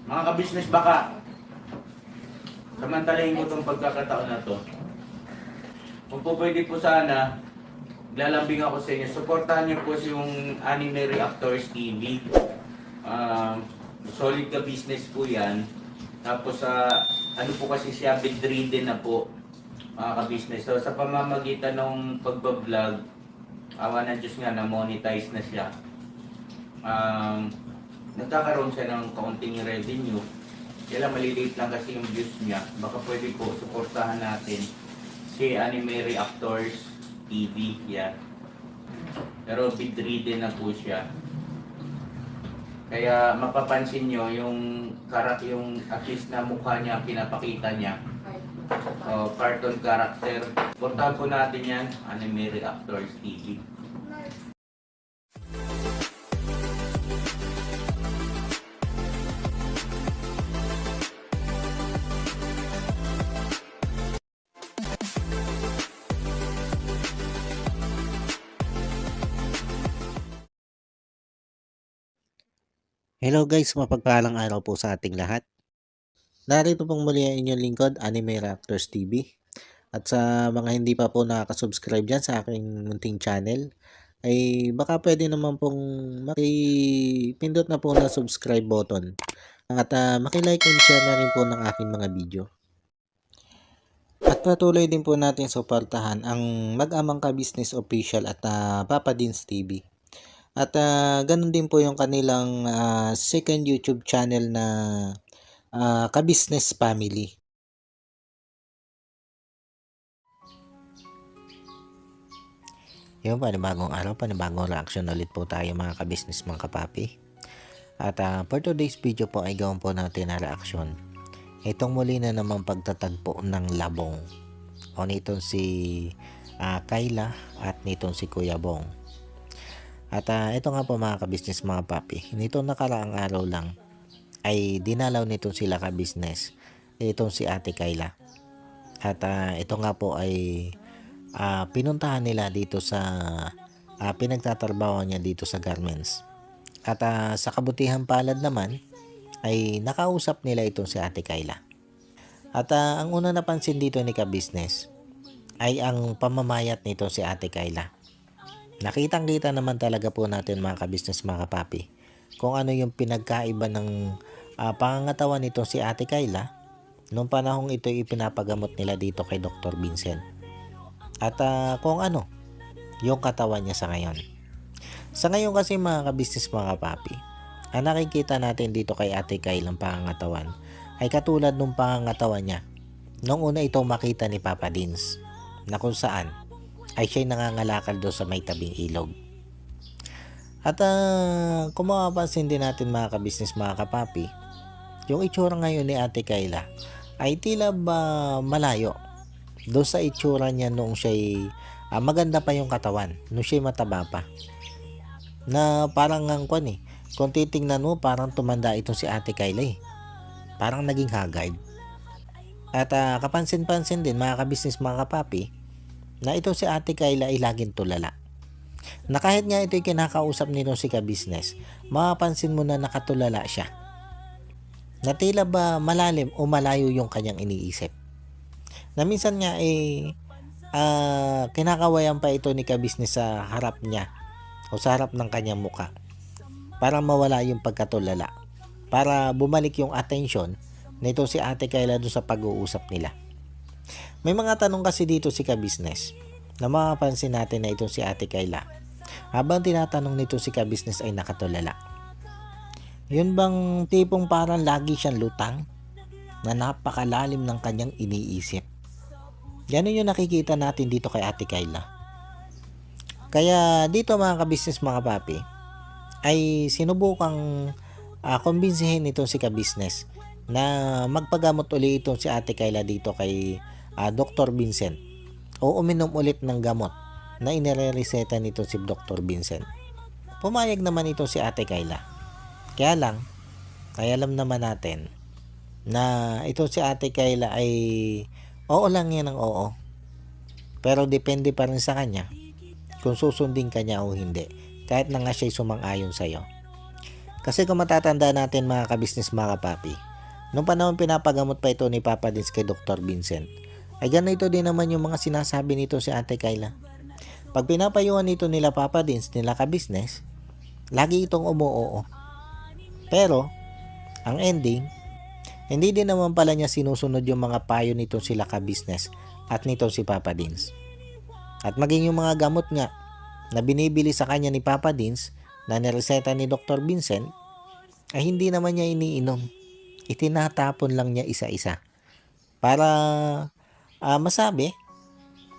Mga ka-business baka, samantalahin ko itong pagkakataon na to. Kung po pwede po sana, lalambing ako sa inyo. Supportahan niyo po yung Anime Reactors TV. Solid ka business po yan. Tapos ano po kasi siya, bedridden na po mga ka-business. So sa pamamagitan ng pagbablog, awa ng Diyos nga na monetize na siya. Nagkakaroon siya ng kaunting revenue. Kaya maliliit lang kasi yung views niya. Baka pwede po suportahan natin si Anime Reactors TV. Yan. Pero bedridden na po siya. Kaya mapapansin nyo yung at least na mukha niya, pinapakita niya. Cartoon character. Portahan po natin yan, Anime Reactors TV. Hello guys, mapagpalang araw po sa ating lahat. Narito pong muli ang inyong lingkod, Anime Reactors TV. At sa mga hindi pa po nakaka-subscribe dyan sa aking munting channel, ay baka pwede naman pong makipindot na po na subscribe button. At makilike and share na rin po ng aking mga video. At patuloy din po natin suportahan ang Mag-amang Ka-Business Official at Papa Dins TV. At ganun din po yung kanilang second YouTube channel na Ka-Business Family. Yung panibagong araw, panibagong reaction ulit po tayo mga ka-business, mga kapapi. At for today's video po ay gawin po natin na reaction. Itong muli na naman pagtatagpo ng labong. O nitong si Kayla at nitong si Kuya Bong. At ito nga po mga ka-business, mga papi. Nitong nakaraang araw lang ay dinalaw nitong sila ka-business. Itong si Ate Kayla. At ito nga po ay pinuntahan nila dito sa pinagtatrabaho niya dito sa garments. At sa kabutihan palad naman ay nakausap nila itong si Ate Kayla. At ang una napansin dito ni ka-business ay ang pamamayat nito si Ate Kayla. Nakitang-kita naman talaga po natin mga ka-business, mga kapapi, kung ano yung pinagkaiba ng pangangatawan nito si Ate Kayla nung panahong ito ipinapagamot nila dito kay Dr. Vincent. At kung ano yung katawan niya sa ngayon. Sa ngayon kasi mga ka-business, mga kapapi, ang nakikita natin dito kay Ate Kayla ng pangangatawan ay katulad nung pangangatawan niya nung una itong makita ni Papa Dins, na kung saan ay siya'y nangangalakal doon sa may tabing ilog. At kung mapapansin din natin mga ka-business, mga kapapi, yung itsura ngayon ni Ate Kayla ay tila ba malayo doon sa itsura niya noong siya'y maganda pa yung katawan, noong siya'y mataba pa. Na parang kung titingnan mo, parang tumanda itong si Ate Kayla eh. Parang naging haggard. At kapansin-pansin din mga ka-business, mga kapapi, na ito si Ate Kayla ay laging tulala. Na kahit nga ito'y kinakausap nito si ka-business, mapapansin mo na nakatulala siya. Na tila ba malalim o malayo yung kanyang iniisip. Na minsan nga kinakawayan pa ito ni ka-business sa harap niya o sa harap ng kanyang muka para mawala yung pagkatulala, para bumalik yung atensyon nito si Ate Kayla doon sa pag-uusap nila. May mga tanong kasi dito si ka-business na mapapansin natin na itong si Ate Kayla habang tinatanong nito si ka-business ay nakatulala. Yun bang tipong parang lagi siyang lutang na napakalalim ng kanyang iniisip? Yan yung nakikita natin dito kay Ate Kayla. Kaya dito mga ka-business, mga papi, ay sinubukang kumbinsihin itong si ka-business na magpagamot ulit itong si Ate Kayla dito kay Dr. Vincent o uminom ulit ng gamot na inirereseta nito si Dr. Vincent. Pumayag naman ito si Ate Kayla. Kaya lang, ay alam naman natin na ito si Ate Kayla ay oo lang yan ng oo. Pero depende pa rin sa kanya kung susundin ka niya o hindi. Kahit na nga siya'y sumang-ayon sa'yo. Kasi kung matatanda natin mga kabisnes mga kapapi, nung panahon pinapagamot pa ito ni Papa Dins kay Dr. Vincent, ay ganito din naman yung mga sinasabi nito si Ate Kayla. Pag pinapayuhan nito nila Papa Dins, nila kabisnes, lagi itong umuoo. Pero, ang ending, hindi din naman pala niya sinusunod yung mga payo nitong sila kabisnes at nitong si Papa Dins. At maging yung mga gamot nga na binibili sa kanya ni Papa Dins na nireseta ni Dr. Vincent ay hindi naman niya iniinom. Itinatapon lang niya isa-isa para masabi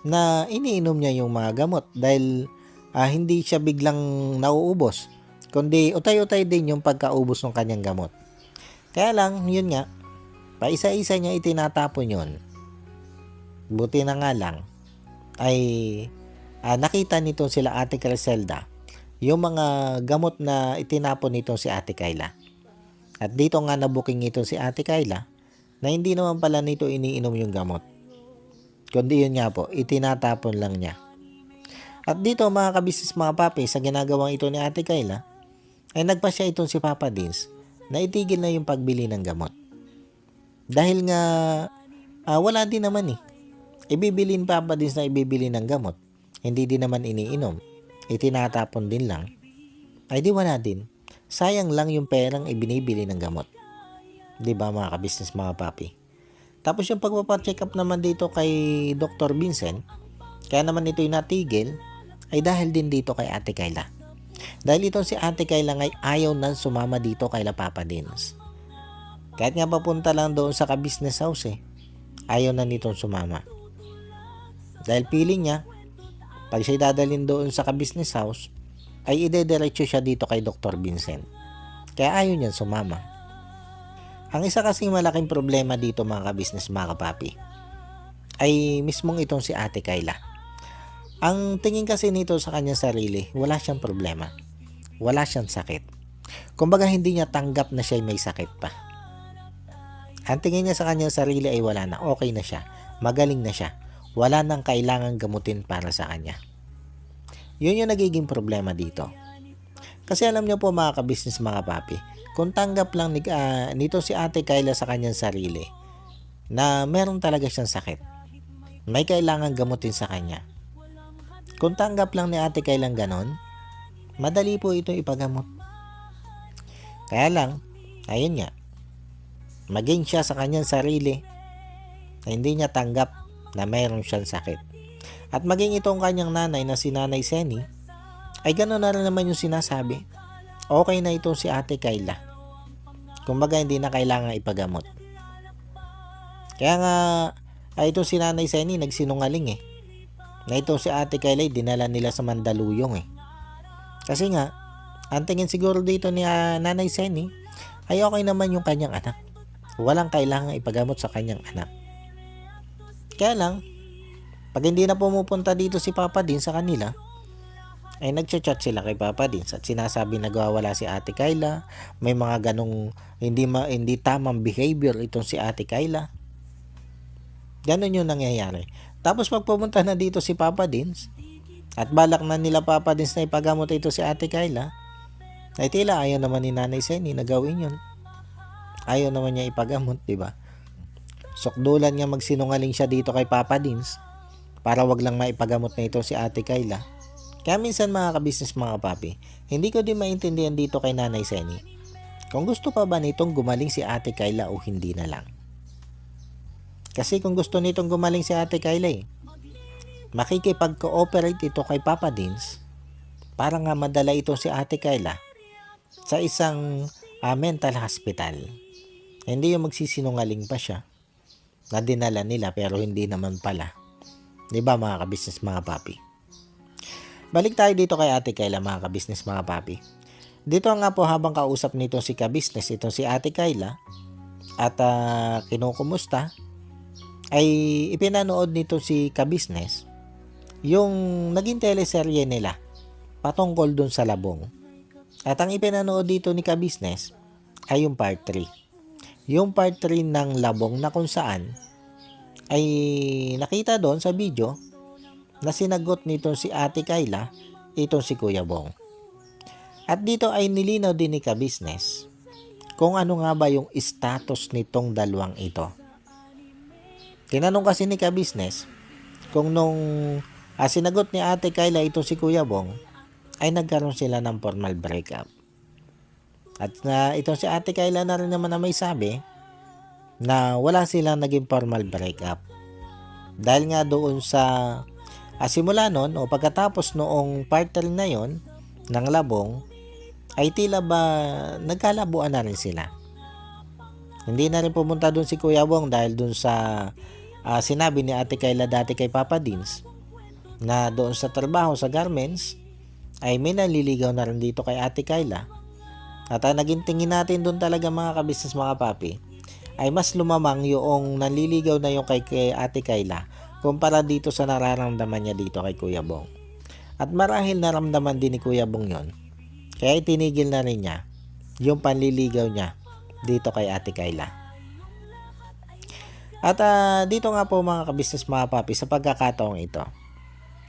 na iniinom niya yung mga gamot dahil hindi siya biglang nauubos, kundi utay-utay din yung pagkaubos ng kanyang gamot. Kaya lang, yun nga, pa isa-isa niya itinatapon yun. Buti na nga lang ay nakita nito sila Ate Criselda yung mga gamot na itinapon nito si Ate Kayla. At dito nga nabuking ito si Ate Kayla na hindi naman pala nito iniinom yung gamot, kundi yun nga po, itinatapon lang niya. At dito mga kabisnes mga papi, sa ginagawang ito ni Ate Kayla, ay nagpasya itong si Papa Dins na itigil na yung pagbili ng gamot. Dahil nga wala din naman ibibilin Papa Dins na ibibili ng gamot, hindi din naman iniinom, itinatapon din lang, ay di wala din. Sayang lang yung perang ibinibili ng gamot. Diba mga kabisnes mga papi? Tapos yung pagpapacheck up naman dito kay Dr. Vincent, kaya naman ito'y natigil, ay dahil din dito kay Ate Kayla. Dahil ito si Ate Kayla ngay ayaw nang sumama dito kay Papa Dins. Kahit nga papunta lang doon sa ka-business house ayaw na nitong sumama. Dahil feeling niya, pag siya dadalhin doon sa ka-business house, ay idediretso siya dito kay Dr. Vincent. Kaya ayaw niyan sumama. Ang isa kasing malaking problema dito mga ka-business mga kapapi, ay mismong itong si Ate Kayla. Ang tingin kasi nito sa kanyang sarili, wala siyang problema. Wala siyang sakit. Kumbaga hindi niya tanggap na siya may sakit pa. Ang tingin niya sa kanyang sarili ay wala na, okay na siya, magaling na siya. Wala nang kailangang gamutin para sa kanya. Yun yung nagiging problema dito. Kasi alam niyo po mga kabisnes mga papi, kung tanggap lang nito si Ate Kayla sa kanyang sarili na meron talaga siyang sakit, may kailangan gamutin sa kanya. Kung tanggap lang ni Ate Kayla ganon, madali po ito ipagamot. Kaya lang, ayun nga, maging siya sa kanyang sarili na hindi niya tanggap na mayroon siyang sakit. At maging itong kanyang nanay na si Nanay Seni, ay gano'n na rin naman yung sinasabi. Okay na itong si Ate Kayla. Kumbaga hindi na kailangan ipagamot. Kaya nga, itong si Nanay Seni nagsinungaling na itong si Ate Kayla dinala nila sa Mandaluyong Kasi nga, ang tingin siguro dito ni Nanay Seni, ay okay naman yung kanyang anak. Walang kailangan ipagamot sa kanyang anak. Kaya lang, pag hindi na pumupunta dito si Papa Dins sa kanila, ay nagchat-chat sila kay Papa Dins at sinasabi na gawawala si Ate Kayla, may mga ganong hindi tamang behavior itong si Ate Kayla. Ganon yung nangyayari. Tapos pag pumunta na dito si Papa Dins, at balak na nila Papa Dins na ipagamot ito si Ate Kayla, ay tila ayaw naman ni Nanay Seni na gawin yun. Ayaw naman niya ipagamot, diba? Sukdulan niya magsinungaling siya dito kay Papa Dins para wag lang maipagamot na ito si Ate Kayla. Kaya minsan mga kabisnes mga papi, hindi ko din maintindihan dito kay Nanay Seni kung gusto pa ba nitong gumaling si Ate Kayla o hindi na lang. Kasi kung gusto nitong gumaling si Ate Kayla makikipag-cooperate ito kay Papa Dins para nga madala ito si Ate Kayla sa isang mental hospital. Hindi yung magsisinungaling pa siya na dinala nila pero hindi naman pala. Diba mga kabisnes mga papi? Balik tayo dito kay Ate Kayla mga kabisnes mga papi. Dito nga po habang kausap nito si kabisnes, itong si Ate Kayla at kinukumusta, ay ipinanood nito si kabisnes yung naging teleserye nila patungkol dun sa labong. At ang ipinanood dito ni kabisnes ay yung part 3. Yung part 3 ng labong na kung saan ay nakita doon sa video na sinagot nito si Ate Kayla itong si Kuya Bong. At dito ay nilinaw din ni ka-business kung ano nga ba yung status nitong dalawang ito. Tinanong kasi ni ka-business kung nung sinagot ni Ate Kayla ito si Kuya Bong ay nagkaroon sila ng formal breakup. At ito si Ate Kayla na rin naman na may sabi na wala silang naging formal breakup. Dahil nga doon sa simula nun o pagkatapos noong part 3 na yon ng labong ay tila ba nagkalabuan na rin sila. Hindi na rin pumunta doon si Kuya Bong dahil doon sa sinabi ni Ate Kayla dati kay Papa Dins na doon sa trabaho sa garments ay may naliligaw na rin dito kay Ate Kayla. At naging tingin natin doon talaga mga kabisnes mga papi ay mas lumamang yung nanliligaw na yung kay Ate Kayla kumpara dito sa nararamdaman niya dito kay Kuya Bong. At marahil naramdaman din ni Kuya Bong yon, kaya itinigil na rin niya yung panliligaw niya dito kay Ate Kayla. At dito nga po mga kabisnes mga papi, sa pagkakataong ito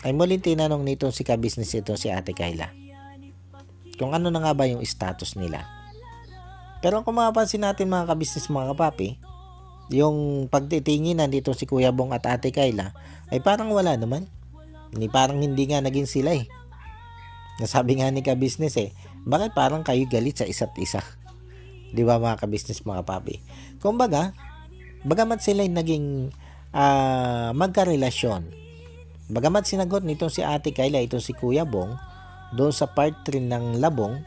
ay muling tinanong nito si kabisnes ito si Ate Kayla kung ano na nga ba yung status nila. Pero kung mapapansin natin mga kabisnes mga kapapi, yung pagtitinginan dito si Kuya Bong at Ate Kayla ay parang wala naman. Parang hindi nga naging sila eh. Nasabi nga ni kabisnes bakit parang kayo galit sa isa't isa? Di ba mga kabisnes mga kapapi? Kumbaga, bagamat sila ay naging magkarelasyon, bagamat sinagot nito si Ate Kayla ito si Kuya Bong doon sa part 3 ng labong,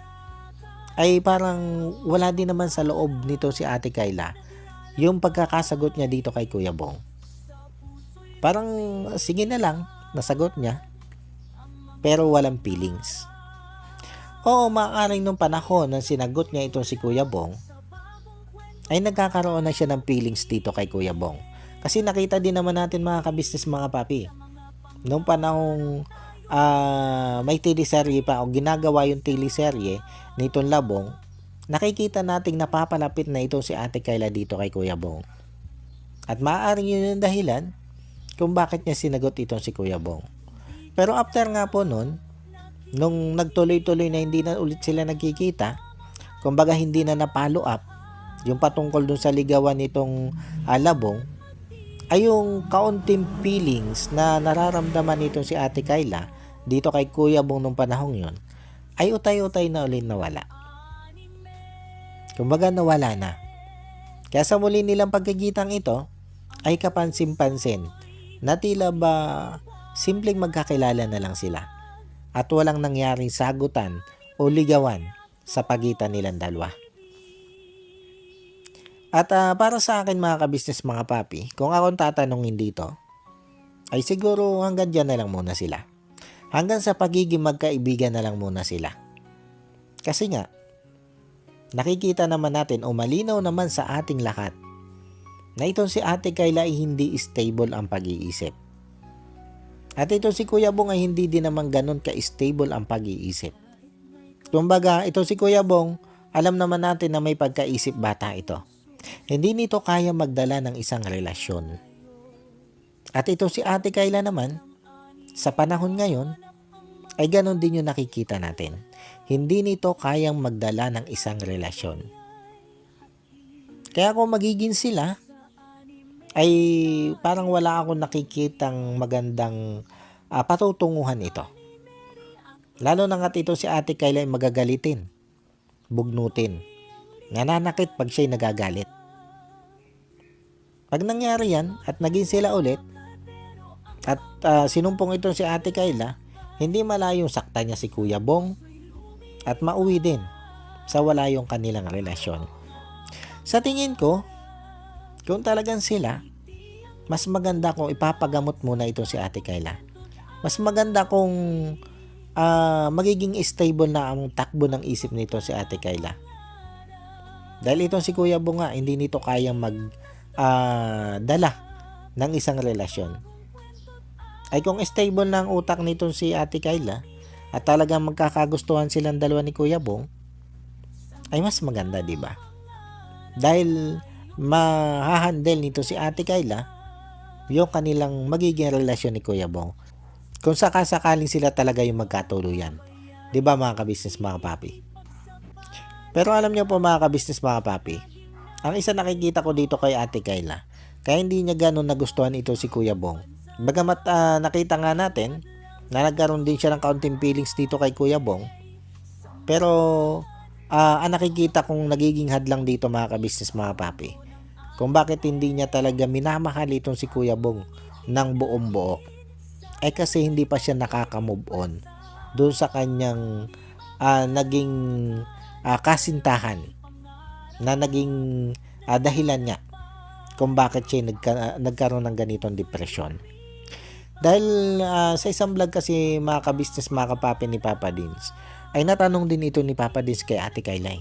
ay parang wala din naman sa loob nito si Ate Kayla yung pagkakasagot niya dito kay Kuya Bong. Parang sige na lang, nasagot niya, pero walang feelings. Oo, maaaring nung panahon na sinagot niya itong si Kuya Bong, ay nagkakaroon na siya ng feelings dito kay Kuya Bong. Kasi nakita din naman natin mga kabisnes mga papi, nung panahong may teleserye pa o ginagawa yung teleserye nitong labong, nakikita nating napapalapit na ito si Ate Kayla dito kay Kuya Bong. At maaaring yun yung dahilan kung bakit niya sinagot itong si Kuya Bong. Pero after nga po nun, nung nagtuloy-tuloy na hindi na ulit sila nagkikita, kumbaga hindi na na-follow up yung patungkol dun sa ligawan nitong labong, ay yung kaunting feelings na nararamdaman nito si Ate Kayla dito kay Kuya Bong nung panahong yon ay utay-utay na ulit nawala. Kumbaga nawala na. Kaya sa muli nilang pagkikitang ito ay kapansin-pansin na tila ba simpleng magkakilala na lang sila at walang nangyaring sagutan o ligawan sa pagitan nilang dalawa. At para sa akin mga kabisnes mga papi, kung akong tatanungin dito, ay siguro hanggang dyan na lang muna sila. Hanggang sa pagiging magkaibigan na lang muna sila. Kasi nga, nakikita naman natin o malinaw naman sa ating lahat na itong si Ate Kayla ay hindi stable ang pag-iisip. At itong si Kuya Bong ay hindi din naman ganun ka-stable ang pag-iisip. Kumbaga, itong si Kuya Bong, alam naman natin na may pagkaisip bata ito. Hindi nito kaya magdala ng isang relasyon. At ito si Ate Kayla naman, sa panahon ngayon, ay ganon din yung nakikita natin. Hindi nito kayang magdala ng isang relasyon. Kaya kung magiging sila, ay parang wala akong nakikitang magandang patutunguhan ito. Lalo na nga ito si Ate Kayla ay magagalitin, bugnutin, nananakit pag siya'y nagagalit. Pag nangyari yan at naging sila ulit, at sinumpong ito si Ate Kayla, hindi malayong sakta niya si Kuya Bong at mauwi din sa wala yung kanilang relasyon. Sa tingin ko, kung talagang sila, mas maganda kung ipapagamot muna ito si Ate Kayla. Mas maganda kung magiging stable na ang takbo ng isip nito si Ate Kayla. Dahil itong si Kuya Bong nga, hindi nito kayang dala ng isang relasyon. Ay kung stable na ang utak nitong si Ate Kayla at talagang magkakagustuhan silang dalawa ni Kuya Bong, ay mas maganda, di ba? Dahil mahahandle nito si Ate Kayla yung kanilang magiging relasyon ni Kuya Bong. Kung sakasakaling sila talaga yung magkatuluyan. 'Di ba mga ka-business mga papi? Pero alam niyo po mga ka-business mga papi, ang isa nakikita ko dito kay Ate Kayla, kaya hindi niya ganun nagustuhan ito si Kuya Bong. Bagamat nakita nga natin na nagkaroon din siya ng kaunting feelings dito kay Kuya Bong, pero ang nakikita kong nagiging hadlang dito mga ka-business mga papi, kung bakit hindi niya talaga minamahal itong si Kuya Bong ng buong buo, ay kasi hindi pa siya nakaka-move on doon sa kanyang naging kasintahan na naging dahilan niya kung bakit siya nagkaroon ng ganitong depression. Dahil sa isang vlog kasi mga ka-business mga kapapi ni Papa Dins, ay natanong din ito ni Papa Dins kay Ate Kayla.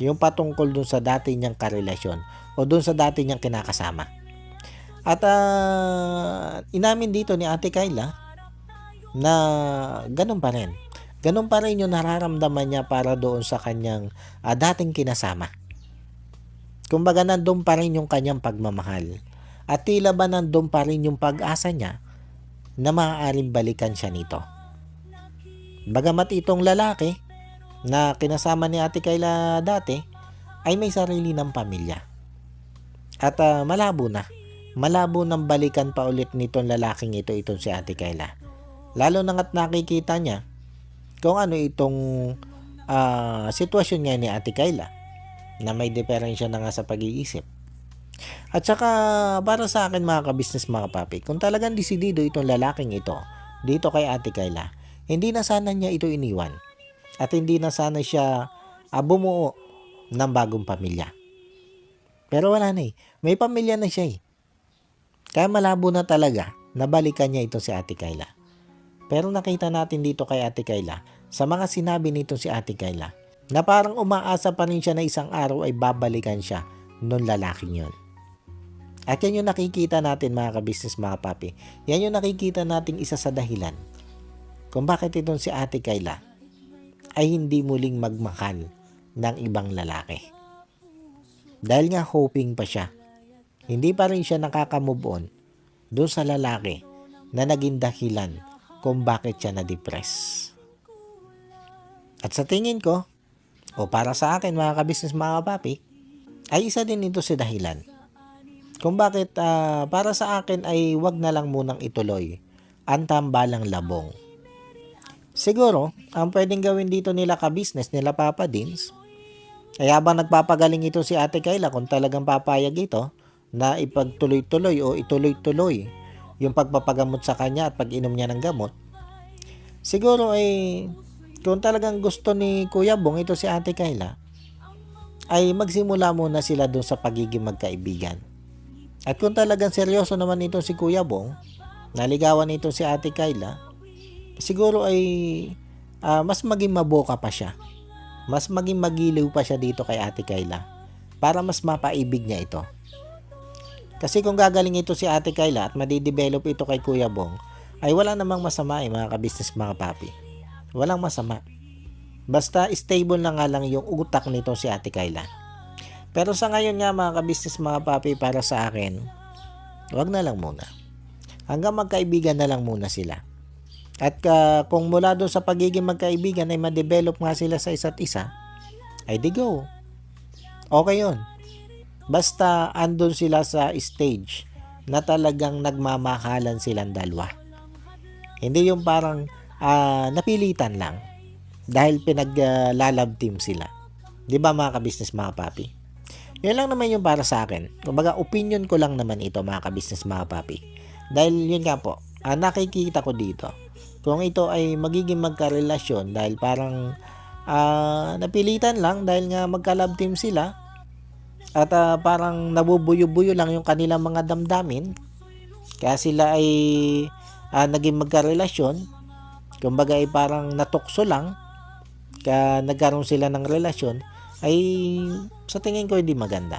Yung patungkol dun sa dati niyang karelasyon o dun sa dati niyang kinakasama. At inamin dito ni Ate Kayla na ganun pa rin. Ganun pa rin yung nararamdaman niya para doon sa kanyang dating kinasama. Kumbaga nandun pa rin yung kanyang pagmamahal. At tila ba nandun pa rin yung pag-asa niya na maaaring balikan siya nito. Bagamat itong lalaki na kinasama ni Ate Kayla dati ay may sarili ng pamilya. At malabo na. Malabo nang balikan pa ulit nitong lalaking itong si Ate Kayla. Lalo na nga't nakikita niya kung ano itong sitwasyon nga ni Ate Kayla na may diferensya na nga sa pag-iisip. At saka para sa akin mga ka-business mga papi, kung talagang desidido itong lalaking ito dito kay Ate Kayla, hindi na sana niya ito iniwan at hindi na sana siya bumuo ng bagong pamilya. Pero wala na may pamilya na siya Kaya malabo na talaga na balikan niya ito si Ate Kayla. Pero nakita natin dito kay Ate Kayla, sa mga sinabi nito si Ate Kayla, na parang umaasa pa rin siya na isang araw ay babalikan siya nung lalaking yun. At yan yung nakikita natin mga ka-business mga papi. Yan yung nakikita nating isa sa dahilan kung bakit itong si Ate Kayla ay hindi muling magmahal ng ibang lalaki. Dahil nga hoping pa siya. Hindi pa rin siya nakaka-move on doon sa lalaki na naging dahilan kung bakit siya na-depress. At sa tingin ko, o para sa akin mga ka-business mga papi, ay isa din ito si dahilan kung bakit para sa akin ay wag na lang munang ituloy ang tambalang labong. Siguro, ang pwedeng gawin dito nila ka-business nila Papa Dins, ay habang nagpapagaling ito si Ate Kayla, kung talagang papayag ito na ipagtuloy-tuloy o ituloy-tuloy yung pagpapagamot sa kanya at pag-inom niya ng gamot, siguro ay kung talagang gusto ni Kuya Bong ito si Ate Kayla, ay magsimula muna sila doon sa pagiging magkaibigan. At kung talagang seryoso naman ito si Kuya Bong, naligawan ito si Ate Kayla, siguro ay mas maging maboka pa siya. Mas maging magiliw pa siya dito kay Ate Kayla para mas mapaibig niya ito. Kasi kung gagaling ito si Ate Kayla at madidevelop ito kay Kuya Bong, ay wala namang masama mga ka-business mga papi. Walang masama. Basta stable na nga lang yung utak nito si Ate Kayla. Pero sa ngayon nga mga ka-business mga papi, para sa akin, wag na lang muna. Hanggang magkaibigan na lang muna sila. At kung mula doon sa pagiging magkaibigan ay ma-develop nga sila sa isa't isa, ay di go. Okay yun. Basta andun sila sa stage na talagang nagmamahalan silang dalawa. Hindi yung parang napilitan lang dahil pinaglalab team sila. Di ba mga ka-business mga papi? Yun lang naman yung para sa akin. Kumbaga opinion ko lang naman ito mga ka-business mga papi. Dahil yun nga po, nakikita ko dito. Kung ito ay magiging magkarelasyon dahil parang napilitan lang dahil nga magka-love team sila at parang nabubuyo-buyo lang yung kanilang mga damdamin. Kaya sila ay naging magkarelasyon. Kumbaga ay parang natukso lang. Kaya nagkaroon sila ng relasyon. Ay sa tingin ko hindi maganda.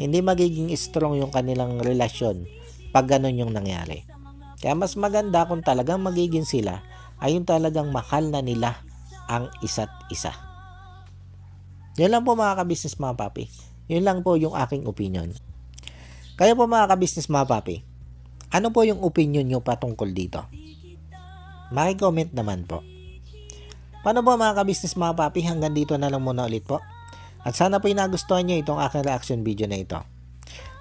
Hindi magiging strong yung kanilang relasyon pag ganun yung nangyari. Kaya mas maganda kung talagang magiging sila ay yung talagang mahal na nila ang isa't isa. Yun lang po mga ka-business mga papi. Yun lang po yung aking opinion. Kaya po mga ka-business mga papi, ano po yung opinion nyo patungkol dito? Maki-comment naman po. Paano ba mga ka-business mga papi, hanggang dito na lang muna ulit po. At sana po nagustuhan nyo itong aking reaction video na ito.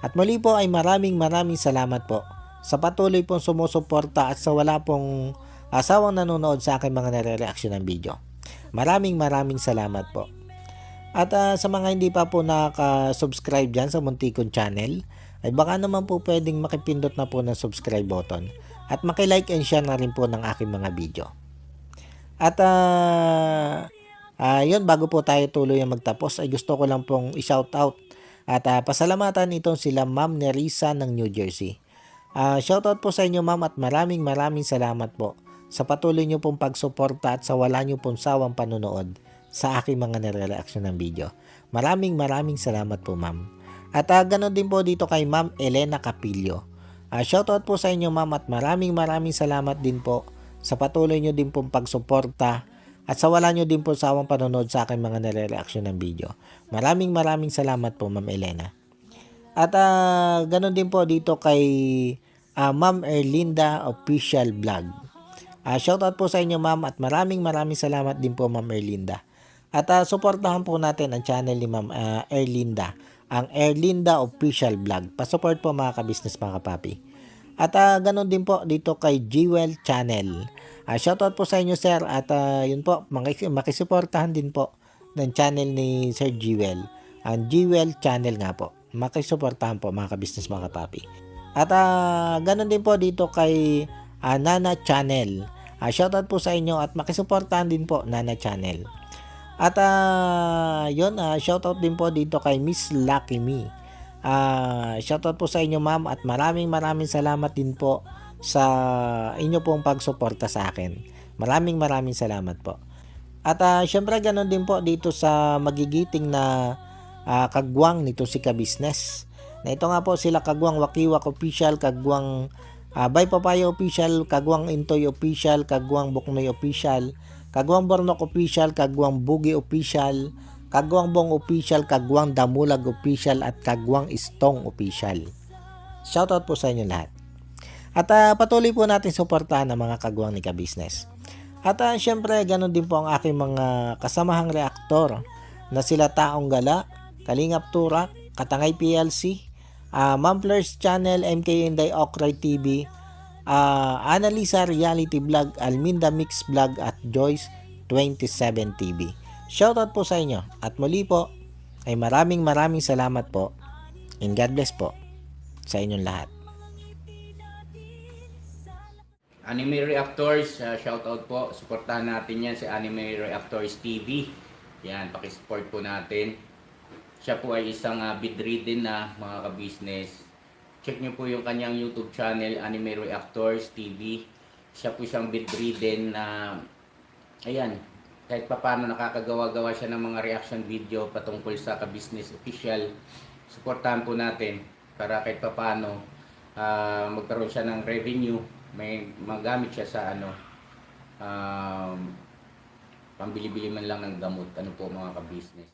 At muli po ay maraming salamat po sa patuloy pong sumusuporta at sa wala pong asawang nanonood sa aking mga nare-reaction ng video. Maraming salamat po. At sa mga hindi pa po nakaka-subscribe dyan sa Muntikon channel, ay baka naman po pwedeng makipindot na po ng subscribe button at makilike and share na rin po ng aking mga video. At yun, bago po tayo tuloy ang magtapos ay gusto ko lang pong i-shoutout at pasalamatan itong sila Ma'am Nerissa ng New Jersey. Shoutout po sa inyo ma'am at maraming salamat po sa patuloy nyo pong pagsuporta at sa wala nyo pong sawang panonood sa aking mga nare-reaction ng video. Maraming salamat po ma'am. At ganoon din po dito kay Ma'am Elena Capillo. Shoutout po sa inyo ma'am at maraming salamat din po sa patuloy nyo din pong pagsuporta at sa wala nyo din po sawang panonood sa aking mga nare-reaction ng video. Maraming salamat po Ma'am Elena. At ganoon din po dito kay Ma'am Erlinda Official Vlog. Shoutout po sa inyo ma'am at maraming salamat din po Ma'am Erlinda. At suportahan po natin ang channel ni Ma'am Erlinda, ang Erlinda Official Vlog. Pasupport po mga ka-business mga kapapi. At ganoon din po dito kay Jewel Channel. Shoutout po sa inyo sir at yun po, makisuportahan din po ng channel ni Sir Jewel. Ang Jewel Channel nga po. Makisuportahan po mga ka-business mga kapapi. At ganoon din po dito kay Nana Channel. Shoutout po sa inyo at makisuportahan din po Nana Channel. At yun, shoutout din po dito kay Miss Lucky Me. Shoutout po sa inyo ma'am at maraming salamat din po sa inyo pong pagsuporta sa akin. Maraming salamat po. At syempre ganoon din po dito sa magigiting na kagwang nito si Ka-Business. Na ito nga po sila Kagwang Wakiwak Official, Kagwang Bay Papaya Official, Kagwang Intoy Official, Kagwang Buknoy Official, Kagwang Bornok Official, Kagwang Bugi Official, Kagwang Bong Official, Kagwang Damulag Official at Kagwang Istong Official. Shoutout po sa inyo lahat. At patuloy po natin suportahan ang mga kagwang ni Ka-Business. At syempre ganoon din po ang aking mga kasamahang reaktor na sila Taong Gala, Kalingap Turak, Katangay PLC, Mamplers Channel, MK Inday Okray TV, Annalisa Reality Vlog, Alminda Mix Vlog at Joyce 27 TV. Shoutout po sa inyo at muli po ay maraming salamat po and God bless po sa inyong lahat. Anime Reactors, shoutout po. Suportahan natin yan si Anime Reactors TV. Yan, pakisupport po natin. Siya po ay isang bedridden na mga ka-business. Check nyo po yung kanyang YouTube channel, Anime Reactors TV. Siya po siyang bedridden na, ayan, kahit pa paano nakakagawa-gawa siya ng mga reaction video patungkol sa Ka-Business Official. Suportahan po natin para kahit pa paano magkaroon siya ng revenue. May magamit siya sa pambili-bili man lang ng gamot. Ano po mga ka-business.